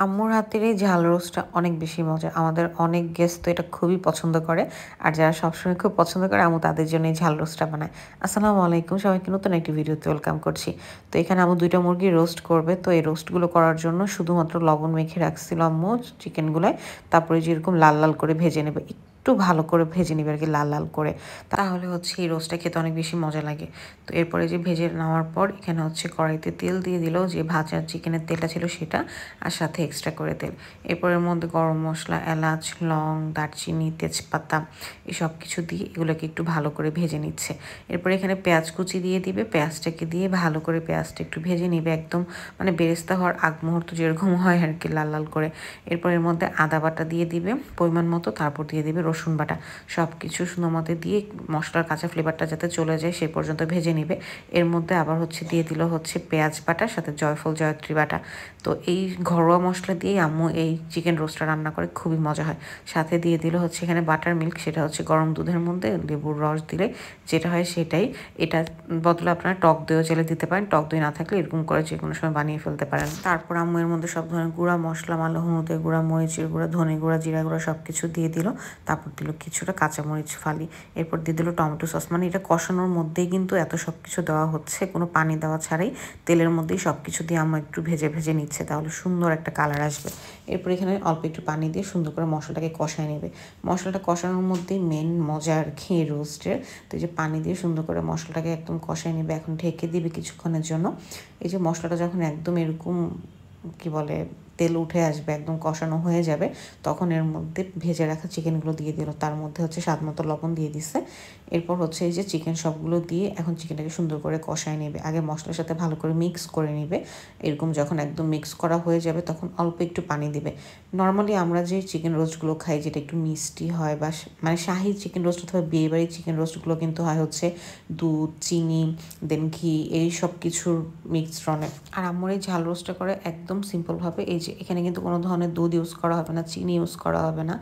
আম্মুর হাতের এই ঝাল রোস্টটা অনেক বেশি মজা। আমাদের অনেক গেস্ট তো এটা খুবই পছন্দ করে। আর যারা সবসময় খুব পছন্দ করে আম্মু তাদের জন্য এই ঝাল রোস্টটা বানায়। আসসালামু আলাইকুম, সবাইকে নতুন একটি ভিডিওতে ওয়েলকাম করছি। তো এখানে আম্মু ২ টা মুরগি রোস্ট করবে। তো এই রোস্টগুলো করার জন্য শুধুমাত্র লবণ মেখে রাখছিল আম্মু চিকেনগুলায়। তারপরে যেরকম লাল, লাল করে ভেজে নেবে। একটু ভালো করে ভেজে নিবে আরকি লাল, লাল করে। তাহলে হচ্ছে এই রোস্টটা খেতে অনেক বেশি মজা লাগে। তো এরপরে যে ভেজে নেওয়ার পর এখানে হচ্ছে কড়াইতে তেল দিয়ে দিল, যে ভাজা চিকেনের তেলটা ছিল সেটা, আর সাথে এক্সট্রা করে তেল। এরপর এর মধ্যে গরম মশলা, এলাচ, লং, দারচিনি, তেজপাতা এসব কিছু দিয়ে এগুলোকে একটু ভালো করে ভেজে নিচ্ছে। এরপর এখানে পেঁয়াজ কুচি দিয়ে দিবে, পেঁয়াজটাকে দিয়ে ভালো করে পেঁয়াজটা একটু ভেজে নিবে, একদম মানে বেরেস্তা হওয়ার আগ মুহূর্ত যেরকম হয় আর কি, লাল লাল করে। এরপর এর মধ্যে আদা বাটা দিয়ে দিবে পরিমাণ মতো, তারপর দিয়ে দিবে রসুন বাটা। সব কিছু সুন্দর মতো দিয়ে মশলার কাঁচা ফ্লেভারটা যাতে চলে যায় সে পর্যন্ত ভেজে নিবে। এর মধ্যে আবার হচ্ছে দিয়ে দিল হচ্ছে পেঁয়াজ বাটা, সাথে জয়ফল জয়ত্রী বাটা। তো এই ঘরোয়া মশলা দিয়েই আম্মু এই চিকেন রোস্টটা রান্না করে, খুবই মজা হয়। সাথে দিয়ে দিল হচ্ছে এখানে বাটার মিল্ক, সেটা হচ্ছে গরম দুধের মধ্যে লেবুর রস দিলে যেটা হয় সেটাই। এটা বদলে আপনারা টক দইও চাইলে দিতে পারেন, টক দই না থাকলে এরকম করে যে কোনো সময় বানিয়ে ফেলতে পারেন। তারপর আম্মু এর মধ্যে সব ধরনের গুঁড়া মশলা, মালো হলুদের গুঁড়া, মরিচের গুঁড়া, ধনে গুঁড়া, জিরা গুঁড়া সব কিছু দিয়ে দিল। তারপর দিল কিছুটা কাঁচামরিচ ফালি। এরপর দিয়ে দিল টমেটো সস। মানে এটা কষানোর মধ্যেই কিন্তু এত সব কিছু দেওয়া হচ্ছে, কোনো পানি দেওয়া ছাড়াই তেলের মধ্যেই সব কিছু দিয়ে আম্মু একটু ভেজে ভেজে নিচ্ছে, তাহলে সুন্দর একটা কালার আসবে। এরপর এখানে অল্প একটু পানি দিয়ে সুন্দর করে মশলাটাকে কষায় নেবে। মশলাটা কষানোর মধ্যেই মেন মজা আর কি রোস্টের। তো এই যে পানি দিয়ে সুন্দর করে মশলাটাকে একদম কষায় নেবে। এখন ঢেকে দিবে কিছুক্ষণের জন্য। এই যে মশলাটা যখন একদম এরকম কি বলে তেল উঠে আসবে, একদম কষানো হয়ে যাবে, তখন এর মধ্যে ভেজে রাখা চিকেনগুলো দিয়ে দিল। তার মধ্যে হচ্ছে স্বাদ মতো লবণ দিয়ে দিচ্ছে। এরপর হচ্ছে এই যে চিকেন সবগুলো দিয়ে এখন চিকেনটাকে সুন্দর করে কষায় নেবে। আগে মশলার সাথে ভালো করে মিক্স করে নেবে। এরকম যখন একদম মিক্স করা হয়ে যাবে তখন অল্প একটু পানি দিবে। নর্মালি আমরা যে চিকেন রোস্টগুলো খাই যেটা একটু মিষ্টি হয়, বা মানে শাহি চিকেন রোস্ট অথবা বিয়েবাড়ির চিকেন রোস্টগুলো কিন্তু হয় হচ্ছে দুধ, চিনি, দেন ঘি, এই সব কিছুর মিশ্রণে। আর আম্মুর এই ঝাল রোস্টটা করে একদম সিম্পলভাবে। এই যে এখানে কিন্তু কোনো ধরনের দুধ ইউজ করা হবে না, চিনি ইউজ করা হবে না,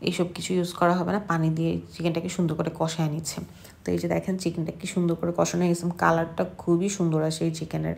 এইসব কিছু ইউজ করা হবে না। পানি দিয়ে চিকেনটাকে সুন্দর করে কষায় নিচ্ছে। তো এই যে দেখেন চিকেনটা কি সুন্দর করে কষানো হয়ে গেছে, কালারটা খুবই সুন্দর আসে এই চিকেনের।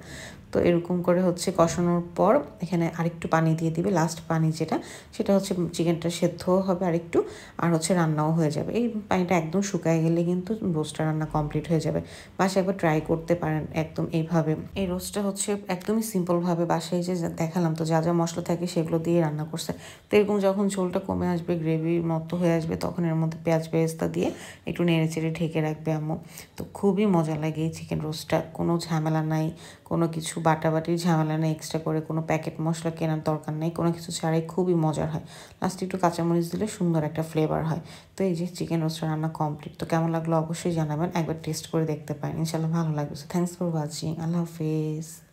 তো এরকম করে হচ্ছে কষানোর পর এখানে আরেকটু পানি দিয়ে দিবে, লাস্ট পানি যেটা, সেটা হচ্ছে চিকেনটা সেদ্ধও হবে আরেকটু, আর হচ্ছে রান্নাও হয়ে যাবে। এই পানিটা একদম শুকায় গেলে কিন্তু রোস্টটা রান্না কমপ্লিট হয়ে যাবে। বাসায় একবার ট্রাই করতে পারেন একদম এইভাবে। এই রোস্টটা হচ্ছে একদমই সিম্পলভাবে বাসায় যে দেখালাম, তো যা যা মশলা থাকে সেগুলো দিয়ে রান্না করছে। তো এরকম যখন ঝোলটা কমে আসবে, গ্রেভির মতো হয়ে আসবে, তখন এর মধ্যে পেঁয়াজ বেরেস্তা দিয়ে একটু নেড়ে চেড়ে ঢেকে রাখবে আম্মু। তো খুবই মজা লাগে এই চিকেন রোস্টটা, কোনো ঝামেলা নাই, কোনো কিছু বাটাবাটির ঝামেলা নেই, এক্সট্রা করে কোনো প্যাকেট মশলা কেনার দরকার নেই, কোনো কিছু ছাড়াই খুবই মজার হয়। লাস্টে একটু কাঁচামরিচ দিলে সুন্দর একটা ফ্লেভার হয়। তো এই যে চিকেন রোস্টটা রান্না কমপ্লিট। তো কেমন লাগলো অবশ্যই জানাবেন, একবার টেস্ট করে দেখতে পারেন, ইনশাল্লাহ ভালো লাগবে। সো থ্যাংকস ফর ওয়াচিং, আল্লাহ হাফেজ।